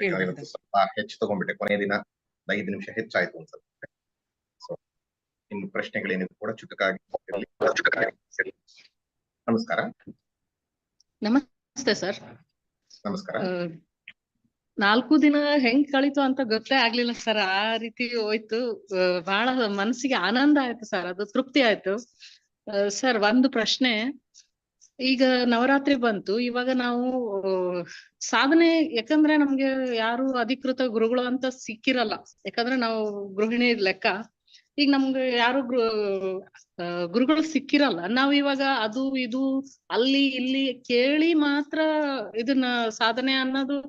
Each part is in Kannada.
ಯಾಕಂದ್ರೆ ಹೇಳ್ರಿ ಇವತ್ತು ಸರ್. ಸ್ವಲ್ಪ ಹೆಚ್ಚು ತಗೊಂಡ್ಬಿಟ್ಟೆ, ಕೊನೆಯ ದಿನ 5 ನಿಮಿಷ ಹೆಚ್ಚಾಯ್ತು ಅನ್ಸುತ್ತೆ. ಸೊ ಇನ್ನು ಪ್ರಶ್ನೆಗಳೇನಿದ್ರು ಕೂಡ ಚುಟುಕಾಗಿ ಇರ್ಲಿ. ನಮಸ್ಕಾರ. ನಮಸ್ತೆ ಸರ್. ನಮಸ್ಕಾರ. 4 ದಿನ ಹೆಂಗ್ ಕಳೀತು ಅಂತ ಗೊತ್ತೇ ಆಗ್ಲಿಲ್ಲ ಸರ್. ಆ ರೀತಿ ಹೋಯ್ತು. ಬಹಳ ಮನಸ್ಸಿಗೆ ಆನಂದ ಆಯ್ತು ಸರ್, ಅದು ತೃಪ್ತಿ ಆಯ್ತು. ಸರ್, ಒಂದು ಪ್ರಶ್ನೆ. ಈಗ ನವರಾತ್ರಿ ಬಂತು, ಇವಾಗ ನಾವು ಸಾಧನೆ, ಯಾಕಂದ್ರೆ ನಮ್ಗೆ ಯಾರು ಅಧಿಕೃತ ಗುರುಗಳು ಅಂತ ಸಿಕ್ಕಿರಲ್ಲ, ಯಾಕಂದ್ರೆ ನಾವು ಗೃಹಿಣಿ ಲೆಕ್ಕ. ಈಗ ನಮ್ಗೆ ಯಾರು ಗುರುಗಳು ಸಿಕ್ಕಿರಲ್ಲ. ನಾವ್ ಇವಾಗ ಅದು ಇದು ಅಲ್ಲಿ ಇಲ್ಲಿ ಕೇಳಿ ಮಾತ್ರ ಇದನ್ನ ಸಾಧನೆ ಅನ್ನೋದು,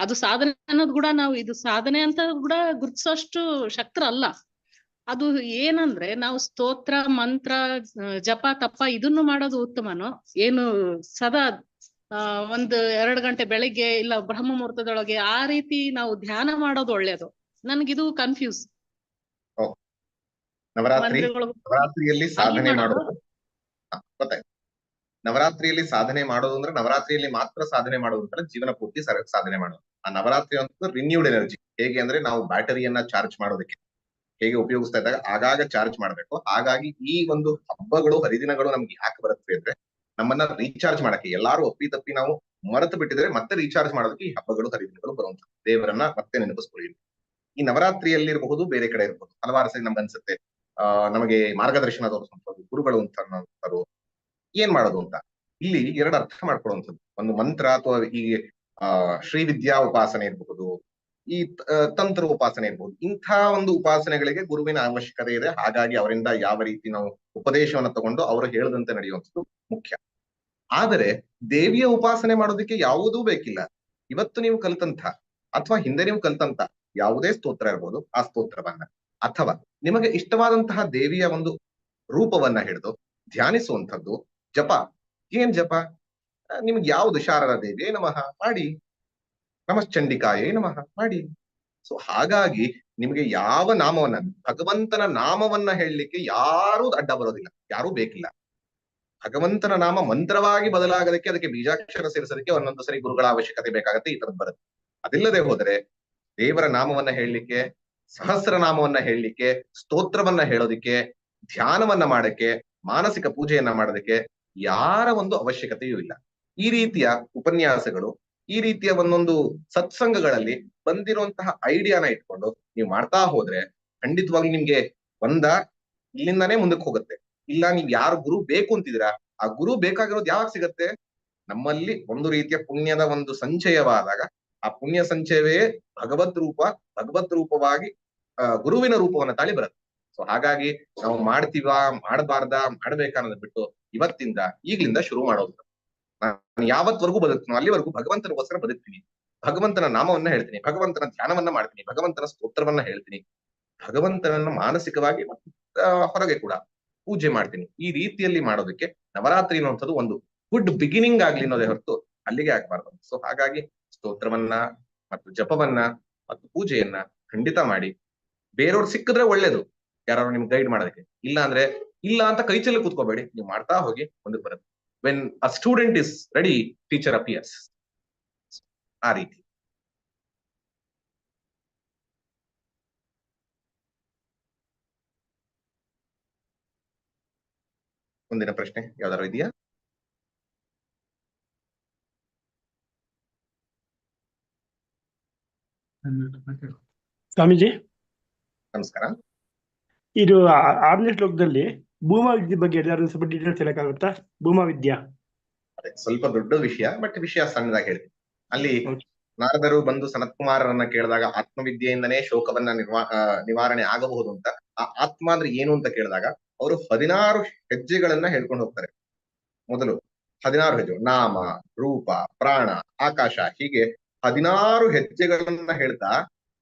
ಅದು ಸಾಧನೆ ಅನ್ನೋದು ಕೂಡ ನಾವು ಇದು ಸಾಧನೆ ಅಂತ ಕೂಡ ಗುರ್ತಿಸೋಷ್ಟು ಶಕ್ತರಲ್ಲ. ಅದು ಏನಂದ್ರೆ ನಾವು ಸ್ತೋತ್ರ ಮಂತ್ರ ಜಪ ತಪ್ಪ ಇದನ್ನು ಮಾಡೋದು ಉತ್ತಮನೋ ಏನು? ಸದಾ 1-2 ಗಂಟೆ ಬೆಳಿಗ್ಗೆ ಇಲ್ಲ ಬ್ರಹ್ಮ ಮುಹೂರ್ತದೊಳಗೆ ಆ ರೀತಿ ನಾವು ಧ್ಯಾನ ಮಾಡೋದು ಒಳ್ಳೇದು? ನನ್ಗಿದು ಕನ್ಫ್ಯೂಸ್. ನವರಾತ್ರಿಯಲ್ಲಿ ಸಾಧನೆ ಮಾಡೋದು ಗೊತ್ತಾಯ್ತು. ನವರಾತ್ರಿಯಲ್ಲಿ ಸಾಧನೆ ಮಾಡೋದು ಅಂದ್ರೆ ನವರಾತ್ರಿಯಲ್ಲಿ ಮಾತ್ರ ಸಾಧನೆ ಮಾಡೋದು ಅಂತಲ್ಲ, ಜೀವನ ಪೂರ್ತಿ ಸಾಧನೆ ಮಾಡೋದು. ಆ ನವರಾತ್ರಿ ಅಂತ ರಿನ್ಯೂಡ್ ಎನರ್ಜಿ. ಹೇಗೆ ಅಂದ್ರೆ ನಾವು ಬ್ಯಾಟರಿಯನ್ನ ಚಾರ್ಜ್ ಮಾಡೋದಕ್ಕೆ ಹೇಗೆ ಉಪಯೋಗಿಸ್ತಾ ಇದ್ದಾಗ ಆಗಾಗ ಚಾರ್ಜ್ ಮಾಡ್ಬೇಕು. ಹಾಗಾಗಿ ಈ ಒಂದು ಹಬ್ಬಗಳು ಹರಿದಿನಗಳು ನಮ್ಗೆ ಯಾಕೆ ಬರುತ್ತೆ ಅಂದ್ರೆ ನಮ್ಮನ್ನ ರೀಚಾರ್ಜ್ ಮಾಡಕ್ಕೆ. ಎಲ್ಲಾರು ಒಪ್ಪಿ ತಪ್ಪಿ ನಾವು ಮರೆತು ಬಿಟ್ಟಿದ್ರೆ ಮತ್ತೆ ರೀಚಾರ್ಜ್ ಮಾಡೋದಕ್ಕೆ ಈ ಹಬ್ಬಗಳು ಹರಿದಿನಗಳು ಬರುವಂತ. ದೇವರನ್ನ ಮತ್ತೆ ನೆನಪಿಸ್ಕೊಳ್ಳಿ. ಈ ನವರಾತ್ರಿಯಲ್ಲಿ ಇರಬಹುದು, ಬೇರೆ ಕಡೆ ಇರಬಹುದು, ಹಲವಾರು ಸರಿ ನಮ್ಗೆ ಅನ್ಸುತ್ತೆ ನಮಗೆ ಮಾರ್ಗದರ್ಶನ ತೋರಿಸುವಂಥದ್ದು ಗುರುಗಳು ಅಂತ ಏನ್ ಮಾಡೋದು ಅಂತ. ಇಲ್ಲಿ 2 ಅರ್ಥ ಮಾಡ್ಕೊಳ್ಳುವಂಥದ್ದು. ಒಂದು ಮಂತ್ರ ಅಥವಾ ಈ ಶ್ರೀವಿದ್ಯಾ ಉಪಾಸನೆ ಇರಬಹುದು, ಈ ತಂತ್ರ ಉಪಾಸನೆ ಇರ್ಬೋದು. ಇಂಥ ಒಂದು ಉಪಾಸನೆಗಳಿಗೆ ಗುರುವಿನ ಅವಶ್ಯಕತೆ ಇದೆ. ಹಾಗಾಗಿ ಅವರಿಂದ ಯಾವ ರೀತಿ ನಾವು ಉಪದೇಶವನ್ನ ತಗೊಂಡು ಅವರು ಹೇಳದಂತೆ ನಡೆಯುವಂಥದ್ದು ಮುಖ್ಯ. ಆದರೆ ದೇವಿಯ ಉಪಾಸನೆ ಮಾಡೋದಕ್ಕೆ ಯಾವುದೂ ಬೇಕಿಲ್ಲ. ಇವತ್ತು ನೀವು ಕಲ್ತಂತ ಅಥವಾ ಹಿಂದೆ ನೀವು ಕಲ್ತಂತ ಯಾವುದೇ ಸ್ತೋತ್ರ ಇರ್ಬೋದು, ಆ ಸ್ತೋತ್ರವನ್ನ ಅಥವಾ ನಿಮಗೆ ಇಷ್ಟವಾದಂತಹ ದೇವಿಯ ಒಂದು ರೂಪವನ್ನ ಹಿಡಿದು ಧ್ಯಾನಿಸುವಂಥದ್ದು. ಜಪ, ಏನ್ ಜಪ? ನಿಮ್ಗೆ ಯಾವ್ದು ಶಾರದಾ ದೇವಿಯೇ ನಮಃ ಮಾಡಿ, ನಮಶ್ಚಂಡಿಕಾಯೇ ನಮಃ ಮಾಡಿ. ಸೊ ಹಾಗಾಗಿ ನಿಮಗೆ ಯಾವ ನಾಮವನ್ನ, ಭಗವಂತನ ನಾಮವನ್ನ ಹೇಳಲಿಕ್ಕೆ ಯಾರೂ ಅಡ್ಡ ಬರೋದಿಲ್ಲ, ಯಾರೂ ಬೇಕಿಲ್ಲ. ಭಗವಂತನ ನಾಮ ಮಂತ್ರವಾಗಿ ಬದಲಾಗೋದಕ್ಕೆ, ಅದಕ್ಕೆ ಬೀಜಾಕ್ಷರ ಸೇರಿಸೋದಕ್ಕೆ ಒಂದೊಂದು ಸರಿ ಗುರುಗಳ ಅವಶ್ಯಕತೆ ಬೇಕಾಗತ್ತೆ. ಈ ತರದ್ ಬರುತ್ತೆ. ಅದಿಲ್ಲದೆ ಹೋದರೆ ದೇವರ ನಾಮವನ್ನ ಹೇಳಲಿಕ್ಕೆ, ಸಹಸ್ರನಾಮವನ್ನ ಹೇಳಲಿಕ್ಕೆ, ಸ್ತೋತ್ರವನ್ನ ಹೇಳೋದಿಕ್ಕೆ, ಧ್ಯಾನವನ್ನ ಮಾಡಕ್ಕೆ, ಮಾನಸಿಕ ಪೂಜೆಯನ್ನ ಮಾಡೋದಕ್ಕೆ ಯಾರ ಒಂದು ಅವಶ್ಯಕತೆಯೂ ಇಲ್ಲ. ಈ ರೀತಿಯ ಉಪನ್ಯಾಸಗಳು, ಈ ರೀತಿಯ ಒಂದೊಂದು ಸತ್ಸಂಗಗಳಲ್ಲಿ ಬಂದಿರುವಂತಹ ಐಡಿಯಾನ ಇಟ್ಕೊಂಡು ನೀವು ಮಾಡ್ತಾ ಹೋದ್ರೆ ಖಂಡಿತವಾಗ್ಲೂ ನಿಮ್ಗೆ ಇಲ್ಲಿಂದಾನೇ ಮುಂದಕ್ಕೆ ಹೋಗುತ್ತೆ. ಇಲ್ಲ ನೀವ್ ಯಾರು ಗುರು ಬೇಕು ಅಂತಿದ್ದೀರಾ, ಆ ಗುರು ಬೇಕಾಗಿರೋದು ಯಾವಾಗ ಸಿಗತ್ತೆ? ನಮ್ಮಲ್ಲಿ ಒಂದು ರೀತಿಯ ಪುಣ್ಯದ ಒಂದು ಸಂಚಯವಾದಾಗ ಆ ಪುಣ್ಯ ಸಂಚಯವೇ ಭಗವದ್ ರೂಪವಾಗಿ ಗುರುವಿನ ರೂಪವನ್ನ ತಾಳಿ ಬರುತ್ತೆ. ಸೊ ಹಾಗಾಗಿ ನಾವು ಮಾಡ್ತೀವಾ ಮಾಡ್ಬೇಕಾ ಅನ್ನೋದ್ ಬಿಟ್ಟು ಇವತ್ತಿಂದ ಈಗ್ಲಿಂದ ಶುರು ಮಾಡೋದು. ನಾನು ಯಾವತ್ವರೆಗೂ ಬದುಕ್ತೀನೋ ಅಲ್ಲಿವರೆಗೂ ಭಗವಂತನಿಗೋಸ್ಕರ ಬದುಕ್ತೀನಿ. ಭಗವಂತನ ನಾಮವನ್ನ ಹೇಳ್ತೀನಿ, ಭಗವಂತನ ಧ್ಯಾನವನ್ನ ಮಾಡ್ತೀನಿ, ಭಗವಂತನ ಸ್ತೋತ್ರವನ್ನ ಹೇಳ್ತೀನಿ, ಭಗವಂತನನ್ನ ಮಾನಸಿಕವಾಗಿ ಹೊರಗೆ ಕೂಡ ಪೂಜೆ ಮಾಡ್ತೀನಿ. ಈ ರೀತಿಯಲ್ಲಿ ಮಾಡೋದಕ್ಕೆ ನವರಾತ್ರಿ ಅನ್ನುವಂಥದ್ದು ಒಂದು ಗುಡ್ ಬಿಗಿನಿಂಗ್ ಆಗ್ಲಿ ಅನ್ನೋದೇ ಹೊರತು ಅಲ್ಲಿಗೆ ಆಗ್ಬಾರ್ದು. ಸೊ ಹಾಗಾಗಿ ಸ್ತೋತ್ರವನ್ನ ಮತ್ತು ಜಪವನ್ನ ಮತ್ತು ಪೂಜೆಯನ್ನ ಖಂಡಿತ ಮಾಡಿ. ಬೇರೆಯವ್ರು ಸಿಕ್ಕಿದ್ರೆ ಒಳ್ಳೇದು, ಯಾರು ನಿಮ್ಗೆ ಗೈಡ್ ಮಾಡೋದಕ್ಕೆ. ಇಲ್ಲ ಅಂದ್ರೆ ಇಲ್ಲ ಅಂತ ಕೈ ಚೆಲ್ಲಿ ಕೂತ್ಕೋಬೇಡಿ, ನೀವು ಮಾಡ್ತಾ ಹೋಗಿ ಮುಂದಕ್ಕೆ ಬರುತ್ತೆ. When a student is ready, teacher appears. ಆ ರೀತಿ. ಮುಂದಿನ ಪ್ರಶ್ನೆ ಯಾವ್ದಾದ್ರು ಇದೆಯಾ? ಸ್ವಾಮೀಜಿ ನಮಸ್ಕಾರ. ಇದು 6ನೇ ಶ್ಲೋಕದಲ್ಲಿ ಭೂಮಾ ವಿದ್ಯೆ ಬಗ್ಗೆ ಎಲ್ಲರೂ ಸ್ವಲ್ಪ ಡೀಟೇಲ್ಸ್ ಹೇಳಕ್ಕಾಗುತ್ತಾ? ಭೂಮಾ ವಿದ್ಯಾ ಅದೇ ಸ್ವಲ್ಪ ದೊಡ್ಡ ವಿಷಯ, ಬಟ್ ವಿಷಯ ಸಣ್ಣದಾಗಿ ಹೇಳ್ತೀನಿ. ಅಲ್ಲಿ ನಾರದರು ಬಂದು ಸನತ್ ಕುಮಾರರನ್ನ ಕೇಳಿದಾಗ ಆತ್ಮವಿದ್ಯೆಯಿಂದನೇ ಶೋಕವನ್ನ ನಿವಾರಣೆ ಆಗಬಹುದು ಅಂತ, ಆ ಆತ್ಮ ಅಂದ್ರೆ ಏನು ಅಂತ ಕೇಳಿದಾಗ ಅವರು 16 ಹೆಜ್ಜೆಗಳನ್ನ ಹೇಳ್ಕೊಂಡು ಹೋಗ್ತಾರೆ. ಮೊದಲು 16 ಹೆಜ್ಜೆ, ನಾಮ, ರೂಪ, ಪ್ರಾಣ, ಆಕಾಶ, ಹೀಗೆ 16 ಹೆಜ್ಜೆಗಳನ್ನ ಹೇಳ್ತಾ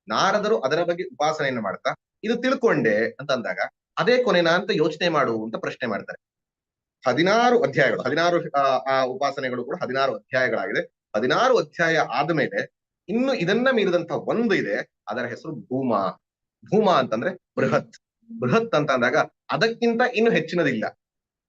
ನಾರದರು ಅದರ ಬಗ್ಗೆ ಉಪಾಸನೆಯನ್ನ ಮಾಡ್ತಾ ಇದು ತಿಳ್ಕೊಂಡೆ ಅಂತ ಅಂದಾಗ ಅದೇ ಕೊನೆನಾ ಅಂತ ಯೋಚನೆ ಮಾಡು ಅಂತ ಪ್ರಶ್ನೆ ಮಾಡ್ತಾರೆ. 16 ಅಧ್ಯಾಯಗಳು, 16 ಉಪಾಸನೆಗಳು ಕೂಡ 16 ಅಧ್ಯಾಯಗಳಾಗಿದೆ. 16 ಅಧ್ಯಾಯ ಆದ್ಮೇಲೆ ಇನ್ನು ಇದನ್ನ ಮೀರಿದಂತ ಒಂದು ಇದೆ, ಅದರ ಹೆಸರು ಭೂಮಾ. ಭೂಮಾ ಅಂತಂದ್ರೆ ಬೃಹತ್. ಬೃಹತ್ ಅಂತ ಅಂದಾಗ ಅದಕ್ಕಿಂತ ಇನ್ನು ಹೆಚ್ಚಿನದಿಲ್ಲ,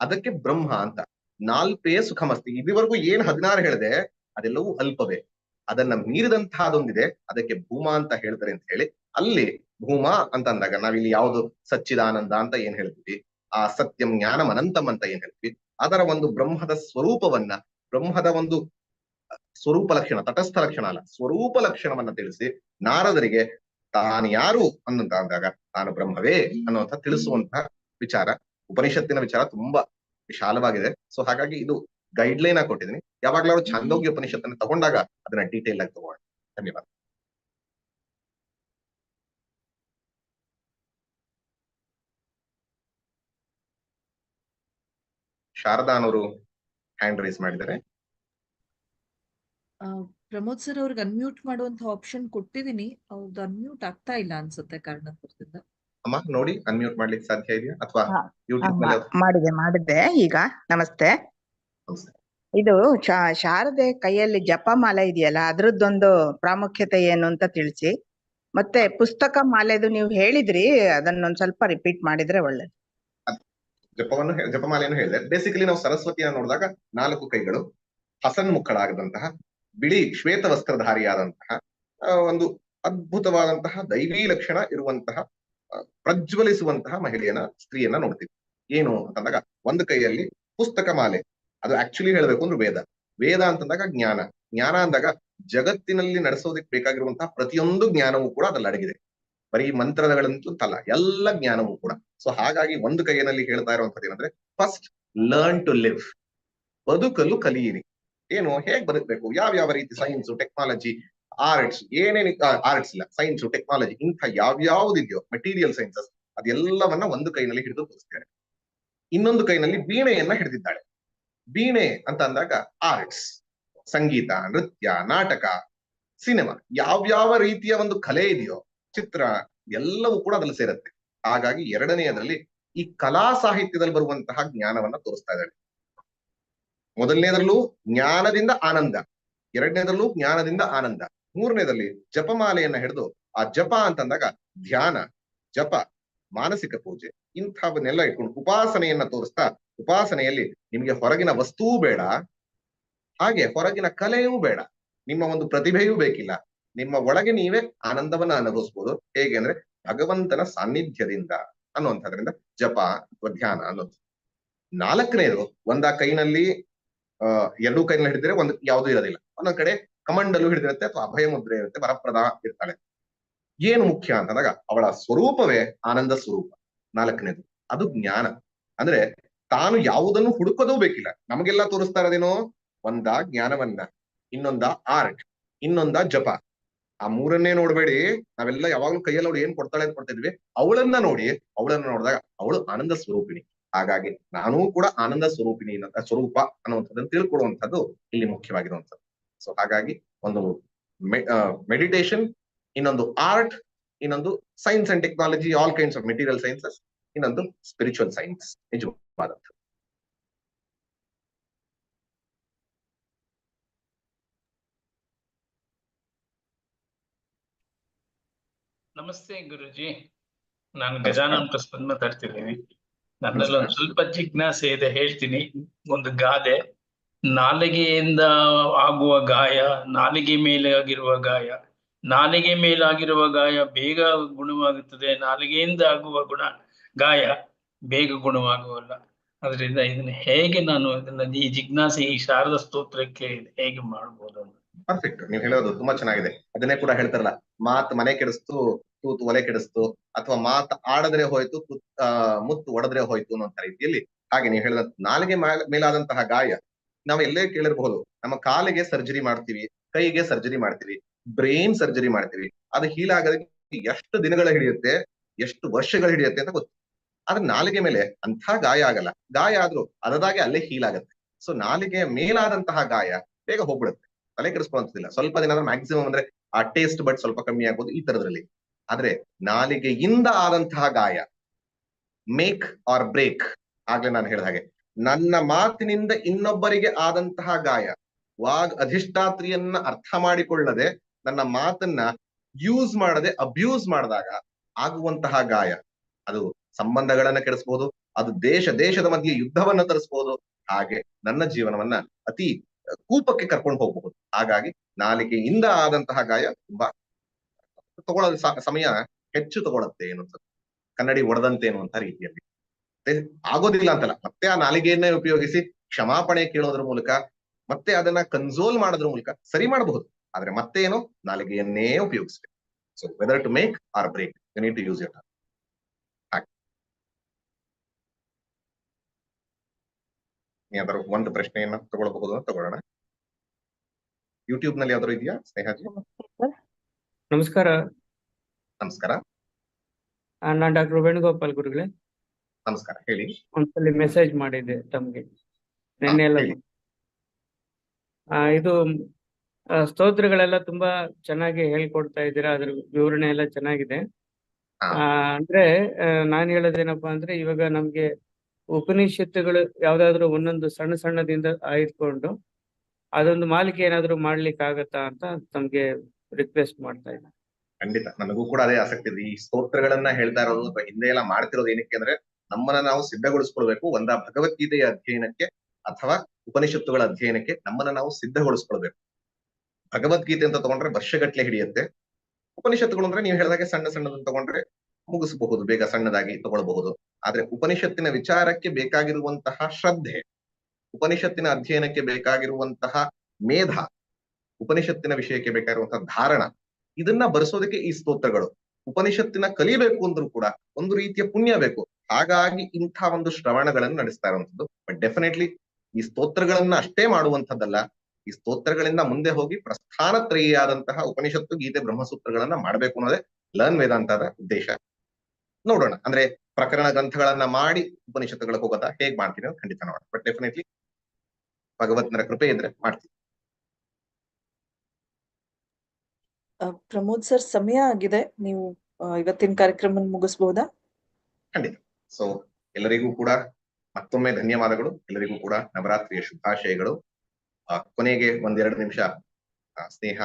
ಅದಕ್ಕೆ ಬ್ರಹ್ಮ ಅಂತ. ನಾಲ್ಪೇ ಸುಖಮಸ್ತಿ. ಇದುವರೆಗೂ ಏನ್ 16 ಹೇಳಿದೆ ಅದೆಲ್ಲವೂ ಅಲ್ಪವೇ. ಅದನ್ನ ಮೀರಿದಂತಹದೊಂದಿದೆ, ಅದಕ್ಕೆ ಭೂಮಾ ಅಂತ ಹೇಳ್ತಾರೆ ಅಂತ ಹೇಳಿ. ಅಲ್ಲಿ ಭೂಮಾ ಅಂತ ಅಂದಾಗ ನಾವಿಲ್ಲಿ ಯಾವುದು ಸಚ್ಚಿದಾನಂದ ಅಂತ ಏನ್ ಹೇಳ್ತೀವಿ, ಆ ಸತ್ಯಂ ಜ್ಞಾನಂ ಅನಂತಂ ಅಂತ ಏನ್ ಹೇಳ್ತೀವಿ, ಅದರ ಒಂದು ಬ್ರಹ್ಮದ ಸ್ವರೂಪವನ್ನ, ಬ್ರಹ್ಮದ ಒಂದು ಸ್ವರೂಪ ಲಕ್ಷಣ, ತಟಸ್ಥ ಲಕ್ಷಣ ಅಲ್ಲ, ಸ್ವರೂಪ ಲಕ್ಷಣವನ್ನ ತಿಳಿಸಿ ನಾರದರಿಗೆ ತಾನು ಯಾರು ಅನ್ನಂತ ಅಂದಾಗ ತಾನು ಬ್ರಹ್ಮವೇ ಅನ್ನುವಂಥ ತಿಳಿಸುವಂತಹ ವಿಚಾರ. ಉಪನಿಷತ್ತಿನ ವಿಚಾರ ತುಂಬಾ ವಿಶಾಲವಾಗಿದೆ. ಸೊ ಹಾಗಾಗಿ ಇದು ಗೈಡ್ ಲೈನ್ ಆಗಿ ಕೊಟ್ಟಿದ್ದೀನಿ. ಯಾವಾಗ್ಲಾದ್ರು ಛಾಂದೋಗ್ಯ ಉಪನಿಷತ್ತನ್ನು ತಗೊಂಡಾಗ ಅದನ್ನ ಡೀಟೇಲ್ ಆಗಿ ತಗೋಣ. ಧನ್ಯವಾದ. ಶಾರದಾ ಅನ್ನೋರು ಹ್ಯಾಂಡ್ ರೈಸ್ ಮಾಡಿದ್ದಾರೆ. ಪ್ರಮೋದ್ ಸರ್ ಅವ್ರಿಗೆ ಅನ್ಮ್ಯೂಟ್ ಮಾಡುವಂತ ಆಪ್ಷನ್ ಕೊಟ್ಟಿದೀನಿ, ಅವ್ರದ್ದು ಅನ್ಮ್ಯೂಟ್ ಆಗ್ತಾ ಇಲ್ಲ ಅನ್ಸುತ್ತೆ ಕಾರಣದಿಂದ. ಅಮ್ಮ ನೋಡಿ ಅನ್ಮ್ಯೂಟ್ ಮಾಡ್ಲಿಕ್ಕೆ ಸಾಧ್ಯ ಇದೆಯಾ ಅಥವಾ ಹಾ, ಯೂಟ್ಯೂಬ್ ಮಾಡಿದ್ದೆ ಈಗ. ನಮಸ್ತೆ. ಇದು ಶಾರದೆ ಕೈಯಲ್ಲಿ ಜಪಮಾಲೆ ಇದೆಯಲ್ಲ, ಅದ್ರದ್ದೊಂದು ಪ್ರಾಮುಖ್ಯತೆ ಏನು ಅಂತ ತಿಳಿಸಿ. ಮತ್ತೆ ಪುಸ್ತಕ ಮಾಲೆದು ನೀವು ಹೇಳಿದ್ರಿ, ಅದನ್ನೊಂದ್ ಸ್ವಲ್ಪ ರಿಪೀಟ್ ಮಾಡಿದ್ರೆ ಒಳ್ಳೇದು. ಜಪಮಾಲೆಯನ್ನು ಹೇಳಿದೆ. ಬೇಸಿಕಲಿ ನಾವು ಸರಸ್ವತಿಯನ್ನು ನೋಡಿದಾಗ 4 ಕೈಗಳು, ಹಸನ್ಮುಖಳಾಗದಂತಹ ಬಿಳಿ ಶ್ವೇತ ವಸ್ತ್ರಧಾರಿಯಾದಂತಹ ಒಂದು ಅದ್ಭುತವಾದಂತಹ ದೈವೀ ಲಕ್ಷಣ ಇರುವಂತಹ ಪ್ರಜ್ವಲಿಸುವಂತಹ ಮಹಿಳೆಯನ್ನ, ಸ್ತ್ರೀಯನ್ನ ನೋಡ್ತೀವಿ. ಏನು ಅಂತಂದಾಗ ಒಂದು ಕೈಯಲ್ಲಿ ಪುಸ್ತಕ ಮಾಲೆ, ಅದು ಆಕ್ಚುಲಿ ಹೇಳ್ಬೇಕು ಅಂದ್ರೆ ವೇದ. ವೇದ ಅಂತಂದಾಗ ಜ್ಞಾನ, ಜ್ಞಾನ ಅಂದಾಗ ಜಗತ್ತಿನಲ್ಲಿ ನಡೆಸೋದಕ್ಕೆ ಬೇಕಾಗಿರುವಂತಹ ಪ್ರತಿಯೊಂದು ಜ್ಞಾನವೂ ಕೂಡ ಅದ್ರಲ್ಲಿ ಅಡಗಿದೆ. ಬರೀ ಮಂತ್ರಗಳಂತಲ್ಲ, ಎಲ್ಲ ಜ್ಞಾನವೂ ಕೂಡ. ಸೊ ಹಾಗಾಗಿ ಒಂದು ಕೈಯಲ್ಲಿ ಹೇಳ್ತಾ ಇರುವಂತದ್ದು ಏನಂದ್ರೆ, ಫಸ್ಟ್ ಲರ್ನ್ ಟು ಲಿವ್, ಬದುಕಲು ಕಲಿಯಿರಿ. ಏನು, ಹೇಗ್ ಬದುಕಬೇಕು, ಯಾವ ರೀತಿ ಸೈನ್ಸ್, ಟೆಕ್ನಾಲಜಿ, ಆರ್ಟ್ಸ್, ಏನೇನು ಆರ್ಟ್ಸ್ ಇಲ್ಲ, ಸೈನ್ಸ್, ಟೆಕ್ನಾಲಜಿ, ಇಂಥ ಯಾವ್ಯಾವ್ದಿದೆಯೋ ಮೆಟೀರಿಯಲ್ ಸೈನ್ಸಸ್, ಅದೆಲ್ಲವನ್ನ ಒಂದು ಕೈನಲ್ಲಿ ಹಿಡಿದು ತೋರಿಸ್ತಾರೆ. ಇನ್ನೊಂದು ಕೈನಲ್ಲಿ ವೀಣೆಯನ್ನ ಹಿಡಿದಿದ್ದಾಳೆ. ವೀಣೆ ಅಂತ ಅಂದಾಗ ಆರ್ಟ್ಸ್, ಸಂಗೀತ, ನೃತ್ಯ, ನಾಟಕ, ಸಿನಿಮಾ, ಯಾವ್ಯಾವ ರೀತಿಯ ಒಂದು ಕಲೆ ಇದೆಯೋ, ಚಿತ್ರ, ಎಲ್ಲವೂ ಕೂಡ ಅದ್ರಲ್ಲಿ ಸೇರುತ್ತೆ. ಹಾಗಾಗಿ ಎರಡನೆಯದರಲ್ಲಿ ಈ ಕಲಾ ಸಾಹಿತ್ಯದಲ್ಲಿ ಬರುವಂತಹ ಜ್ಞಾನವನ್ನ ತೋರಿಸ್ತಾ ಇದ್ದಾಳೆ. ಮೊದಲನೇದ್ರಲ್ಲೂ ಜ್ಞಾನದಿಂದ ಆನಂದ, ಎರಡನೇದ್ರಲ್ಲೂ ಜ್ಞಾನದಿಂದ ಆನಂದ, ಮೂರನೇದಲ್ಲಿ ಜಪಮಾಲೆಯನ್ನ ಹಿಡಿದು ಆ ಜಪ ಅಂತಂದಾಗ ಧ್ಯಾನ, ಜಪ, ಮಾನಸಿಕ ಪೂಜೆ, ಇಂಥವನ್ನೆಲ್ಲ ಇಟ್ಕೊಂಡು ಉಪಾಸನೆಯನ್ನ ತೋರಿಸ್ತಾ, ಉಪಾಸನೆಯಲ್ಲಿ ನಿಮ್ಗೆ ಹೊರಗಿನ ವಸ್ತುವೂ ಬೇಡ, ಹಾಗೆ ಹೊರಗಿನ ಕಲೆಯೂ ಬೇಡ, ನಿಮ್ಮ ಒಂದು ಪ್ರತಿಭೆಯೂ ಬೇಕಿಲ್ಲ, ನಿಮ್ಮ ಒಳಗೆ ನೀವೇ ಆನಂದವನ್ನ ಅನುಭವಿಸ್ಬೋದು. ಹೇಗೆ ಅಂದ್ರೆ ಭಗವಂತನ ಸಾನ್ನಿಧ್ಯದಿಂದ ಅನ್ನುವಂಥದ್ರಿಂದ ಜಪ ಅಥವಾ ಧ್ಯಾನ ಅನ್ನೋದು. ನಾಲ್ಕನೇದು, ಒಂದ ಕೈನಲ್ಲಿ ಎರಡೂ ಕೈನಲ್ಲಿ ಹಿಡಿದ್ರೆ ಒಂದು ಯಾವ್ದು ಇರೋದಿಲ್ಲ, ಒಂದೊಂದ್ ಕಡೆ ಕಮಂಡಲು ಹಿಡಿದಿರುತ್ತೆ ಅಥವಾ ಅಭಯ ಮುದ್ರೆ ಇರುತ್ತೆ, ವರಪ್ರದ ಇರ್ತಾಳೆ. ಏನು ಮುಖ್ಯ ಅಂತಂದಾಗ ಅವಳ ಸ್ವರೂಪವೇ ಆನಂದ ಸ್ವರೂಪ. ನಾಲ್ಕನೇದು ಅದು ಜ್ಞಾನ. ಅಂದ್ರೆ ತಾನು ಯಾವುದನ್ನು ಹುಡುಕೋದೂ ಬೇಕಿಲ್ಲ. ನಮಗೆಲ್ಲ ತೋರಿಸ್ತಾ ಇರೋದೇನೋ, ಒಂದ ಜ್ಞಾನವನ್ನ, ಇನ್ನೊಂದ ಆರ್ಟ್, ಇನ್ನೊಂದ ಜಪ. ಆ ಮೂರನ್ನೇ ನೋಡ್ಬೇಡಿ. ನಾವೆಲ್ಲ ಯಾವಾಗ್ಲೂ ಕೈಯಲ್ಲಿ ಅವಳು ಏನ್ ಕೊಡ್ತಾಳೆ ಅಂತ ಕೊಡ್ತಿದ್ವಿ, ಅವಳನ್ನ ನೋಡಿ, ಅವಳನ್ನ ನೋಡಿದಾಗ ಅವಳು ಆನಂದ ಸ್ವರೂಪಿಣಿ. ಹಾಗಾಗಿ ನಾನೂ ಕೂಡ ಆನಂದ ಸ್ವರೂಪಿಣಿ ಸ್ವರೂಪ ಅನ್ನುವಂಥದ್ದನ್ನು ತಿಳ್ಕೊಳ್ಳುವಂಥದ್ದು ಇಲ್ಲಿ ಮುಖ್ಯವಾಗಿರುವಂಥದ್ದು. ಸೊ ಹಾಗಾಗಿ ಒಂದು ಮೆಡಿಟೇಷನ್, ಇನ್ನೊಂದು ಆರ್ಟ್, ಇನ್ನೊಂದು science and technology, all kinds of material sciences, ಇನ್ನೊಂದು ಸ್ಪಿರಿಚುವಲ್ ಸೈನ್ಸ್. ನಿಜವಾದಂಥದ್ದು. ನಮಸ್ತೆ ಗುರುಜಿ, ನಾನು ಗಜಾನನ್ ಪ್ರಸಾದ್ ಮಾತಾಡ್ತಿದ್ದೀನಿ. ನನ್ನಲ್ಲಿ ಒಂದು ಸ್ವಲ್ಪ ಜಿಜ್ಞಾಸೆ ಇದೆ, ಹೇಳ್ತೀನಿ. ಒಂದು ಗಾದೆ, ನಾಲಿಗೆಯಿಂದ ಆಗುವ ಗಾಯ ನಾಲಿಗೆ ಮೇಲೆ ಆಗಿರುವ ಗಾಯ, ನಾಲಿಗೆ ಮೇಲಾಗಿರುವ ಗಾಯ ಬೇಗ ಗುಣವಾಗುತ್ತದೆ, ನಾಲಿಗೆಯಿಂದ ಆಗುವ ಗಾಯ ಬೇಗ ಗುಣವಾಗುವಲ್ಲ. ಅದರಿಂದ ಇದನ್ನ ಹೇಗೆ ನಾನು ಈ ಜಿಜ್ಞಾಸೆ ಈ ಶಾರದಾ ಸ್ತೋತ್ರಕ್ಕೆ ಹೇಗೆ ಮಾಡ್ಬೋದು ಅಂತ. ಪರ್ಫೆಕ್ಟ್, ನೀವು ಹೇಳೋದು ತುಂಬಾ ಚೆನ್ನಾಗಿದೆ. ಅದನ್ನೇ ಕೂಡ ಹೇಳ್ತಾರಲ್ಲ, ಮಾತು ಮನೆ ಕೆಡಿಸ್ತು, ತೂತು ಒಲೆ ಕೆಡಿಸ್ತು, ಅಥವಾ ಮಾತು ಆಡದ್ರೆ ಹೋಯ್ತು, ಮುತ್ತು ಒಡೆದ್ರೆ ಹೋಯ್ತು ಅನ್ನೋ ರೀತಿಯಲ್ಲಿ. ಹಾಗೆ ನೀವು ಹೇಳಿದ ನಾಲಿಗೆ ಮೇಲಾದಂತಹ ಗಾಯ ನಾವು ಎಲ್ಲೇ ಕೇಳಿರಬಹುದು. ನಮ್ಮ ಕಾಲಿಗೆ ಸರ್ಜರಿ ಮಾಡ್ತೀವಿ, ಕೈಗೆ ಸರ್ಜರಿ ಮಾಡ್ತೀವಿ, ಬ್ರೈನ್ ಸರ್ಜರಿ ಮಾಡ್ತೀವಿ. ಅದು ಹೀಲ್ ಆಗೋದಕ್ಕೆ ಎಷ್ಟು ದಿನಗಳ ಹಿಡಿಯುತ್ತೆ, ಎಷ್ಟು ವರ್ಷಗಳು ಹಿಡಿಯುತ್ತೆ ಅಂತ ಗೊತ್ತು. ಆದ್ರೆ ನಾಲಿಗೆ ಮೇಲೆ ಅಂಥ ಗಾಯ ಆಗಲ್ಲ. ಗಾಯ ಆದ್ರೂ ಅದದಾಗೆ ಅಲ್ಲೇ ಹೀಲ್ ಆಗುತ್ತೆ. ಸೊ ನಾಲಿಗೆಯ ಮೇಲಾದಂತಹ ಗಾಯ ಬೇಗ ಹೋಗ್ಬಿಡುತ್ತೆ, ತಲೆ ಕೆಡಿಸ್ಕೊಳ್ಳೋದಿಲ್ಲ. ಸ್ವಲ್ಪ ದಿನ ಮ್ಯಾಕ್ಸಿಮಮ್ ಅಂದ್ರೆ ಆ ಟೇಸ್ಟ್ ಬಟ್ ಸ್ವಲ್ಪ ಕಮ್ಮಿ ಆಗ್ಬೋದು ಈ ತರದ್ರಲ್ಲಿ. ಆದ್ರೆ ನಾಲಿಗೆಯಿಂದ ಆದಂತಹ ಗಾಯ ಮೇಕ್ ಆರ್ ಬ್ರೇಕ್. ಆಗ್ಲೇ ನಾನು ಹೇಳಿದ ಹಾಗೆ, ನನ್ನ ಮಾತಿನಿಂದ ಇನ್ನೊಬ್ಬರಿಗೆ ಆದಂತಹ ಗಾಯ, ವಾಗ್ ಅಧಿಷ್ಠಾತ್ರಿಯನ್ನ ಅರ್ಥ ಮಾಡಿಕೊಳ್ಳದೆ ನನ್ನ ಮಾತನ್ನ ಯೂಸ್ ಮಾಡದೆ ಅಬ್ಯೂಸ್ ಮಾಡಿದಾಗ ಆಗುವಂತಹ ಗಾಯ, ಅದು ಸಂಬಂಧಗಳನ್ನ ಕೆಡಿಸ್ಬೋದು, ಅದು ದೇಶದ ಮಧ್ಯೆ ಯುದ್ಧವನ್ನ ತರಿಸ್ಬೋದು, ಹಾಗೆ ನನ್ನ ಜೀವನವನ್ನ ಅತಿ ಕೂಪಕ್ಕೆ ಕರ್ಕೊಂಡು ಹೋಗಬಹುದು. ಹಾಗಾಗಿ ನಾಲಿಗೆಯಿಂದ ಆದಂತಹ ಗಾಯ ತುಂಬಾ ತಗೊಳ್ಳೋ ಸಮಯ ಹೆಚ್ಚು ತಗೊಳತ್ತೆ ಅನ್ನುವಂಥದ್ದು, ಕನ್ನಡಿ ಒಡೆದಂತೆ ಅನ್ನುವಂತ ರೀತಿಯಲ್ಲಿ. ಮತ್ತೆ ಆಗೋದಿಲ್ಲ ಅಂತಲ್ಲ, ಮತ್ತೆ ಆ ನಾಲಿಗೆಯನ್ನೇ ಉಪಯೋಗಿಸಿ ಕ್ಷಮಾಪಣೆ ಕೇಳೋದ್ರ ಮೂಲಕ ಮತ್ತೆ ಅದನ್ನ ಕನ್ಸೋಲ್ ಮಾಡೋದ್ರ ಮೂಲಕ ಸರಿ ಮಾಡಬಹುದು. ಆದ್ರೆ ಮತ್ತೆ ಏನು, ನಾಲಿಗೆಯನ್ನೇ ಉಪಯೋಗಿಸ್ಬೇಕು. So whether to make or break you need to use it. ಯಾವ್ದಾದ್ರು ಒಂದು ಪ್ರಶ್ನೆಯನ್ನ ತಗೊಳ್ಬಹುದು ಅಂತ ತಗೊಳ್ಳೋಣ. ಯೂಟ್ಯೂಬ್ ನಲ್ಲಿ ಯಾವ್ದಾದ್ರು ಇದೆಯಾ ಸ್ನೇಹಾಜಿ? ನಮಸ್ಕಾರ. ನಮಸ್ಕಾರ. ನಾನ್ ಡಾಕ್ಟರ್ ವೇಣುಗೋಪಾಲ್ ಗುರುಗಳೇ. ನಮಸ್ಕಾರ, ಹೇಳಿ. ಒಂದ್ಸಲಿ ಮೆಸೇಜ್ ಮಾಡಿದ್ದೆ ತಮ್ಗೆ ನಿನ್ನೆ ಎಲ್ಲ. ಹೇಳಿ. ಇದು ಸ್ತೋತ್ರಗಳೆಲ್ಲ ತುಂಬಾ ಚೆನ್ನಾಗಿ ಹೇಳ್ಕೊಡ್ತಾ ಇದ್ದೀರಾ, ಅದ್ರ ವಿವರಣೆ ಎಲ್ಲ ಚೆನ್ನಾಗಿದೆ. ಅಂದ್ರೆ ನಾನ್ ಹೇಳೋದೇನಪ್ಪಾ ಅಂದ್ರೆ, ಇವಾಗ ನಮ್ಗೆ ಉಪನಿಷತ್ತುಗಳು ಯಾವ್ದಾದ್ರು ಒಂದೊಂದು ಸಣ್ಣ ಸಣ್ಣದಿಂದ ಆಯ್ದುಕೊಂಡು ಅದೊಂದು ಮಾಲಿಕೆ ಏನಾದ್ರು ಮಾಡ್ಲಿಕ್ಕೆ ಆಗತ್ತಾ ಅಂತ ತಮ್ಗೆ ರಿಕ್ವೆಸ್ಟ್ ಮಾಡ್ತಾ ಇದ್ದೆ. ಖಂಡಿತ, ನನಗೂ ಕೂಡ ಅದೇ ಆಸಕ್ತಿ ಇದೆ. ಈ ಸ್ತೋತ್ರಗಳನ್ನ ಹೇಳ್ತಾ ಇರೋದು ಅಥವಾ ಹಿಂದೆ ಎಲ್ಲ ಮಾಡ್ತಿರೋದು ಏನಕ್ಕೆ ಅಂದ್ರೆ, ನಮ್ಮನ್ನ ನಾವು ಸಿದ್ಧಗೊಳಿಸ್ಕೊಳ್ಬೇಕು. ಒಂದ ಭಗವದ್ಗೀತೆಯ ಅಧ್ಯಯನಕ್ಕೆ ಅಥವಾ ಉಪನಿಷತ್ತುಗಳ ಅಧ್ಯಯನಕ್ಕೆ ನಮ್ಮನ್ನ ನಾವು ಸಿದ್ಧಗೊಳಿಸ್ಕೊಳ್ಬೇಕು. ಭಗವದ್ಗೀತೆ ಅಂತ ತಗೊಂಡ್ರೆ ವರ್ಷಗಟ್ಲೆ ಹಿಡಿಯುತ್ತೆ. ಉಪನಿಷತ್ತುಗಳು ಅಂದ್ರೆ ನೀವು ಹೇಳಿದಾಗೆ ಸಣ್ಣ ಸಣ್ಣದನ್ನ ತಗೊಂಡ್ರೆ ಮುಗಿಸಬಹುದು, ಬೇಗ ಸಣ್ಣದಾಗಿ ತಗೊಳ್ಬಹುದು. ಆದ್ರೆ ಉಪನಿಷತ್ತಿನ ವಿಚಾರಕ್ಕೆ ಬೇಕಾಗಿರುವಂತಹ ಶ್ರದ್ಧೆ, ಉಪನಿಷತ್ತಿನ ಅಧ್ಯಯನಕ್ಕೆ ಬೇಕಾಗಿರುವಂತಹ ಮೇಧ, ಉಪನಿಷತ್ತಿನ ವಿಷಯಕ್ಕೆ ಬೇಕಾಗಿರುವಂತಹ ಧಾರಣ, ಇದನ್ನ ಬರೆಸೋದಕ್ಕೆ ಈ ಸ್ತೋತ್ರಗಳು. ಉಪನಿಷತ್ತಿನ ಕಲಿಬೇಕು ಅಂದ್ರೂ ಕೂಡ ಒಂದು ರೀತಿಯ ಪುಣ್ಯ ಬೇಕು. ಹಾಗಾಗಿ ಇಂಥ ಒಂದು ಶ್ರವಣಗಳನ್ನು ನಡೆಸ್ತಾ ಇರುವಂತದ್ದು. ಬಟ್ ಡೆಫಿನೆಟ್ಲಿ ಈ ಸ್ತೋತ್ರಗಳನ್ನ ಅಷ್ಟೇ ಮಾಡುವಂತದ್ದಲ್ಲ, ಈ ಸ್ತೋತ್ರಗಳಿಂದ ಮುಂದೆ ಹೋಗಿ ಪ್ರಸ್ಥಾನತ್ರಯಿಯಾದಂತಹ ಉಪನಿಷತ್ತು, ಗೀತೆ, ಬ್ರಹ್ಮಸೂತ್ರಗಳನ್ನ ಮಾಡಬೇಕು ಅನ್ನೋದೇ ಲರ್ನ್ ವೇದಾಂತದ ಉದ್ದೇಶ. ನೋಡೋಣ, ಅಂದ್ರೆ ಪ್ರಕರಣ ಗ್ರಂಥಗಳನ್ನ ಮಾಡಿ ಉಪನಿಷತ್ತುಗಳಿಗೆ ಹೋಗೋದಾ, ಹೇಗ್ ಮಾಡ್ತೀನಿ ಅಂತ ಖಂಡಿತ ನೋಡೋಣ. ಬಟ್ ಡೆಫಿನೆಟ್ಲಿ ಭಗವತ್ನರ ಕೃಪೆ ಇದ್ರೆ ಮಾಡ್ತೀನಿ. ಪ್ರಮೋದ್ ಸರ್, ಸಮಯ ಆಗಿದೆ, ನೀವು ಇವತ್ತಿನ ಕಾರ್ಯಕ್ರಮ ಮುಗಿಸಬಹುದಾ? ಖಂಡಿತ. ಸೊ ಎಲ್ಲರಿಗೂ ಕೂಡ ಮತ್ತೊಮ್ಮೆ ಧನ್ಯವಾದಗಳು. ಎಲ್ಲರಿಗೂ ಕೂಡ ನವರಾತ್ರಿಯ ಶುಭಾಶಯಗಳು. ಕೊನೆಗೆ ಒಂದೆರಡು ನಿಮಿಷ ಸ್ನೇಹ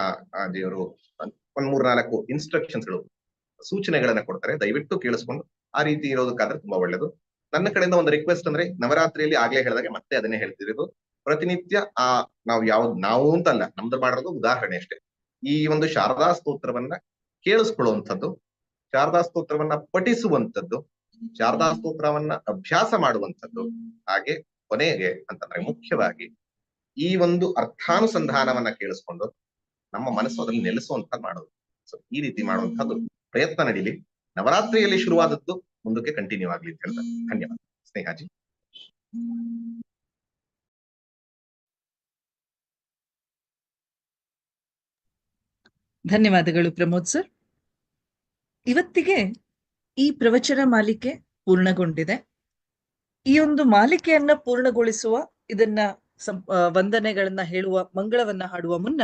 ದೇವರು ಒಂದ್ 3-4 ಇನ್ಸ್ಟ್ರಕ್ಷನ್ಸ್ಗಳು, ಸೂಚನೆಗಳನ್ನ ಕೊಡ್ತಾರೆ. ದಯವಿಟ್ಟು ಕೇಳಿಸ್ಕೊಂಡು ಆ ರೀತಿ ಇರೋದಕ್ಕಾದ್ರೆ ತುಂಬಾ ಒಳ್ಳೇದು. ನನ್ನ ಕಡೆಯಿಂದ ಒಂದು ರಿಕ್ವೆಸ್ಟ್ ಅಂದ್ರೆ, ನವರಾತ್ರಿಯಲ್ಲಿ ಆಗ್ಲೇ ಹೇಳಿದಾಗೆ ಮತ್ತೆ ಅದನ್ನೇ ಹೇಳ್ತಿರೋದು, ಪ್ರತಿನಿತ್ಯ ನಾವು ಅಂತಲ್ಲ, ನಮ್ದು ಮಾಡಿರೋದು ಉದಾಹರಣೆ ಅಷ್ಟೇ. ಈ ಒಂದು ಶಾರದಾ ಸ್ತೋತ್ರವನ್ನ ಕೇಳಿಸ್ಕೊಳ್ಳುವಂಥದ್ದು, ಶಾರದಾ ಸ್ತೋತ್ರವನ್ನ ಪಠಿಸುವಂಥದ್ದು, ಶಾರದಾ ಸ್ತೋತ್ರವನ್ನ ಅಭ್ಯಾಸ ಮಾಡುವಂಥದ್ದು, ಹಾಗೆ ಕೊನೆಗೆ ಅಂತಂದ್ರೆ ಮುಖ್ಯವಾಗಿ ಈ ಒಂದು ಅರ್ಥಾನುಸಂಧಾನವನ್ನ ಕೇಳಿಸ್ಕೊಂಡು ನಮ್ಮ ಮನಸ್ಸು ಅದನ್ನು ನೆಲೆಸುವಂತ ಮಾಡೋದು. ಸೊ ಈ ರೀತಿ ಮಾಡುವಂತದ್ದು ಪ್ರಯತ್ನ ನಡೀಲಿ. ನವರಾತ್ರಿಯಲ್ಲಿ ಶುರುವಾದದ್ದು ಮುಂದಕ್ಕೆ ಕಂಟಿನ್ಯೂ ಆಗ್ಲಿ ಅಂತ ಹೇಳ್ತಾರೆ. ಧನ್ಯವಾದ ಸ್ನೇಹಾಜಿ. ಧನ್ಯವಾದಗಳು ಪ್ರಮೋದ್ ಸರ್. ಇವತ್ತಿಗೆ ಈ ಪ್ರವಚನ ಮಾಲಿಕೆ ಪೂರ್ಣಗೊಂಡಿದೆ. ಈ ಒಂದು ಮಾಲಿಕೆಯನ್ನ ಪೂರ್ಣಗೊಳಿಸುವ, ಇದನ್ನ ವಂದನೆಗಳನ್ನ ಹೇಳುವ, ಮಂಗಳವನ್ನ ಹಾಡುವ ಮುನ್ನ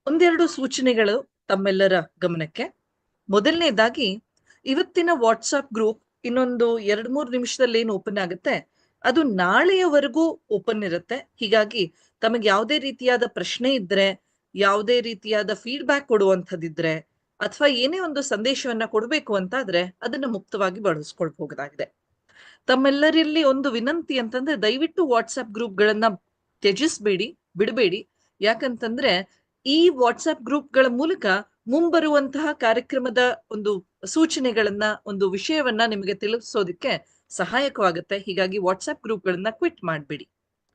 ಒಂದೆರಡು ಸೂಚನೆಗಳು ತಮ್ಮೆಲ್ಲರ ಗಮನಕ್ಕೆ. ಮೊದಲನೇದಾಗಿ, ಇವತ್ತಿನ ವಾಟ್ಸ್ಆಪ್ ಗ್ರೂಪ್ ಇನ್ನೊಂದು 2-3 ನಿಮಿಷದಲ್ಲಿ ಏನು ಓಪನ್ ಆಗುತ್ತೆ, ಅದು ನಾಳೆಯವರೆಗೂ ಓಪನ್ ಇರುತ್ತೆ. ಹೀಗಾಗಿ ತಮಗೆ ಯಾವುದೇ ರೀತಿಯಾದ ಪ್ರಶ್ನೆ ಇದ್ರೆ, ಯಾವುದೇ ರೀತಿಯಾದ ಫೀಡ್ಬ್ಯಾಕ್ ಕೊಡುವಂಥದ್ದಿದ್ರೆ, ಅಥವಾ ಏನೇ ಒಂದು ಸಂದೇಶವನ್ನ ಕೊಡಬೇಕು ಅಂತಾದ್ರೆ ಅದನ್ನ ಮುಕ್ತವಾಗಿ ಬಳಸ್ಕೊಳ್ಬಹುದಾಗಿದೆ. ತಮ್ಮೆಲ್ಲರಲ್ಲಿ ಒಂದು ವಿನಂತಿ ಅಂತಂದ್ರೆ, ದಯವಿಟ್ಟು ವಾಟ್ಸ್ಆಪ್ ಗ್ರೂಪ್ಗಳನ್ನ ತ್ಯಜಿಸ್ಬೇಡಿ, ಬಿಡಬೇಡಿ. ಯಾಕಂತಂದ್ರೆ ಈ ವಾಟ್ಸ್ಆಪ್ ಗ್ರೂಪ್ಗಳ ಮೂಲಕ ಮುಂಬರುವಂತಹ ಕಾರ್ಯಕ್ರಮದ ಒಂದು ಸೂಚನೆಗಳನ್ನ, ಒಂದು ವಿಷಯವನ್ನ ನಿಮಗೆ ತಿಳಿಸೋದಕ್ಕೆ ಸಹಾಯಕವಾಗುತ್ತೆ. ಹೀಗಾಗಿ ವಾಟ್ಸ್ಆಪ್ ಗ್ರೂಪ್ಗಳನ್ನ ಕ್ವಿಟ್ ಮಾಡಬೇಡಿ.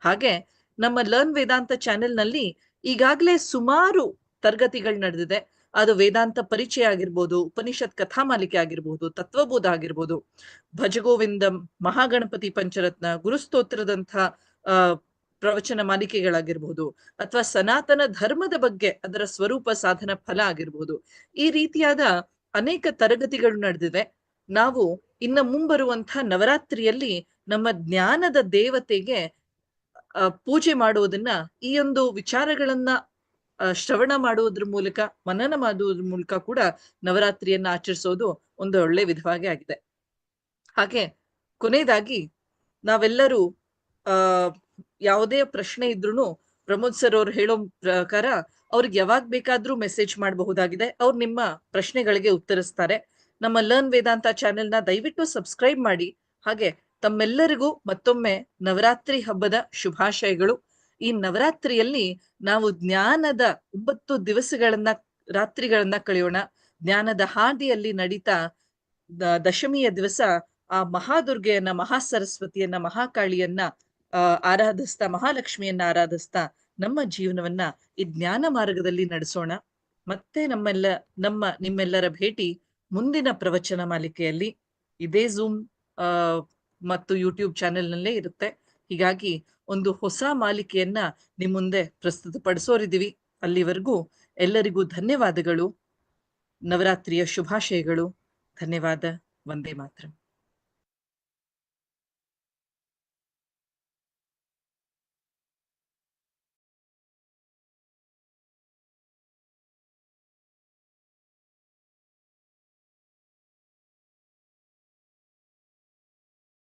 ಹಾಗೆ ನಮ್ಮ ಲರ್ನ್ ವೇದಾಂತ ಚಾನೆಲ್ ನಲ್ಲಿ ಈಗಾಗಲೇ ಸುಮಾರು ತರಗತಿಗಳು ನಡೆದಿದೆ. ಅದು ವೇದಾಂತ ಪರಿಚಯ ಆಗಿರ್ಬೋದು, ಉಪನಿಷತ್ ಕಥಾಮಾಲಿಕೆ ಆಗಿರ್ಬೋದು, ತತ್ವಬೋಧ ಆಗಿರ್ಬೋದು, ಭಜಗೋವಿಂದಂ, ಮಹಾಗಣಪತಿ ಪಂಚರತ್ನ, ಗುರುಸ್ತೋತ್ರದಂಥ ಪ್ರವಚನ ಮಾಲಿಕೆಗಳಾಗಿರ್ಬೋದು, ಅಥವಾ ಸನಾತನ ಧರ್ಮದ ಬಗ್ಗೆ, ಅದರ ಸ್ವರೂಪ, ಸಾಧನ, ಫಲ ಆಗಿರ್ಬೋದು. ಈ ರೀತಿಯಾದ ಅನೇಕ ತರಗತಿಗಳು ನಡೆದಿವೆ. ನಾವು ಇನ್ನು ಮುಂಬರುವಂತಹ ನವರಾತ್ರಿಯಲ್ಲಿ ನಮ್ಮ ಜ್ಞಾನದ ದೇವತೆಗೆ ಪೂಜೆ ಮಾಡುವುದನ್ನ, ಈ ಒಂದು ವಿಚಾರಗಳನ್ನ ಶ್ರವಣ ಮಾಡುವುದ್ರ ಮೂಲಕ, ಮನನ ಮಾಡುವುದ್ರ ಮೂಲಕ ಕೂಡ ನವರಾತ್ರಿಯನ್ನ ಆಚರಿಸೋದು ಒಂದು ಒಳ್ಳೆ ವಿಧವಾಗಿ ಆಗಿದೆ. ಹಾಗೆ ಕೊನೆಯದಾಗಿ, ನಾವೆಲ್ಲರೂ ಯಾವುದೇ ಪ್ರಶ್ನೆ ಇದ್ರೂ ಪ್ರಮೋದ್ ಸರ್ ಅವ್ರು ಹೇಳೋ ಪ್ರಕಾರ ಅವ್ರಿಗೆ ಯಾವಾಗ ಬೇಕಾದ್ರೂ ಮೆಸೇಜ್ ಮಾಡಬಹುದಾಗಿದೆ. ಅವ್ರು ನಿಮ್ಮ ಪ್ರಶ್ನೆಗಳಿಗೆ ಉತ್ತರಿಸ್ತಾರೆ. ನಮ್ಮ ಲರ್ನ್ ವೇದಾಂತ ಚಾನೆಲ್ನ ದಯವಿಟ್ಟು ಸಬ್ಸ್ಕ್ರೈಬ್ ಮಾಡಿ. ಹಾಗೆ ತಮ್ಮೆಲ್ಲರಿಗೂ ಮತ್ತೊಮ್ಮೆ ನವರಾತ್ರಿ ಹಬ್ಬದ ಶುಭಾಶಯಗಳು. ಈ ನವರಾತ್ರಿಯಲ್ಲಿ ನಾವು ಜ್ಞಾನದ 9 ದಿವಸಗಳನ್ನ ರಾತ್ರಿಗಳನ್ನ ಕಳೆಯೋಣ. ಜ್ಞಾನದ ಹಾದಿಯಲ್ಲಿ ನಡೀತಾ ದಶಮಿಯ ದಿವಸ ಆ ಮಹಾದುರ್ಗೆಯನ್ನ, ಮಹಾಸರಸ್ವತಿಯನ್ನ, ಮಹಾಕಾಳಿಯನ್ನ ಆರಾಧಿಸ್ತಾ, ಮಹಾಲಕ್ಷ್ಮಿಯನ್ನ ಆರಾಧಿಸ್ತಾ ನಮ್ಮ ಜೀವನವನ್ನ ಈ ಜ್ಞಾನ ಮಾರ್ಗದಲ್ಲಿ ನಡೆಸೋಣ. ಮತ್ತೆ ನಿಮ್ಮೆಲ್ಲರ ಭೇಟಿ ಮುಂದಿನ ಪ್ರವಚನ ಮಾಲಿಕೆಯಲ್ಲಿ ಇದೇ ಝೂಮ್ ಮತ್ತು ಯೂಟ್ಯೂಬ್ ಚಾನೆಲ್ನಲ್ಲೇ ಇರುತ್ತೆ. ಹೀಗಾಗಿ ಒಂದು ಹೊಸ ಮಾಲಿಕೆಯನ್ನ ನಿಮ್ ಮುಂದೆ ಪ್ರಸ್ತುತಪಡಿಸೋರಿದ್ದೀವಿ. ಅಲ್ಲಿವರೆಗೂ ಎಲ್ಲರಿಗೂ ಧನ್ಯವಾದಗಳು. ನವರಾತ್ರಿಯ ಶುಭಾಶಯಗಳು. ಧನ್ಯವಾದ. ವಂದೇ ಮಾತರಂ.